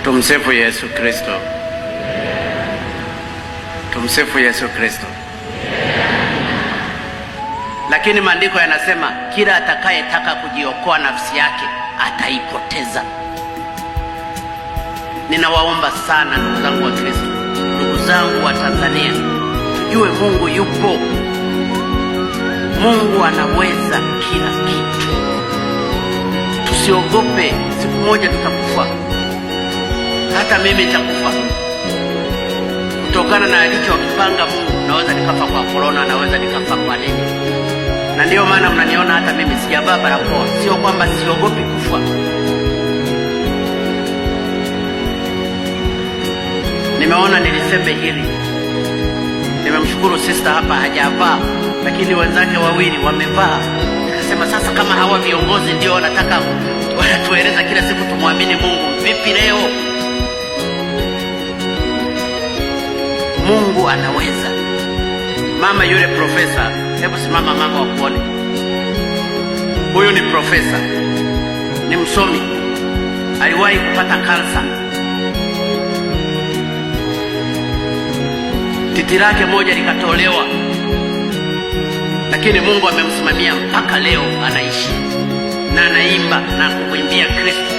Tumsifu Yesu Kristo. Tumsifu Yesu Kristo. Lakini maandiko yanasema kila atakayetaka kujiokoa nafsi yake ataipoteza. Ninawaomba sana ndugu zangu wa Kristo, ndugu zangu wa Tanzania, tujue Mungu yupo. Mungu anaweza kila kitu. Tusiogope, siku moja tutakufa. Hata mimi nitakufa. Kutokana na alichokipanga Mungu, naweza nikafa kwa corona, naweza nikafa kwa nini. Na ndio maana mnaniona hata mimi sijavaa barakoa. Sio kwamba siogopi kufa. Nimeona niliseme hili. Nimemshukuru sister hapa hajavaa, lakini wenzake wawili wamevaa. Nikasema sasa kama hawa viongozi ndio wanataka wanatueleza kila siku tumwamini Mungu, vipi leo? Mungu anaweza. Mama yule profesa, hebu simama mama wakuone. Huyu ni profesa, ni msomi, aliwahi kupata kansa. Titi lake moja likatolewa, lakini Mungu amemsimamia mpaka leo anaishi na anaimba na kumwimbia Kristo.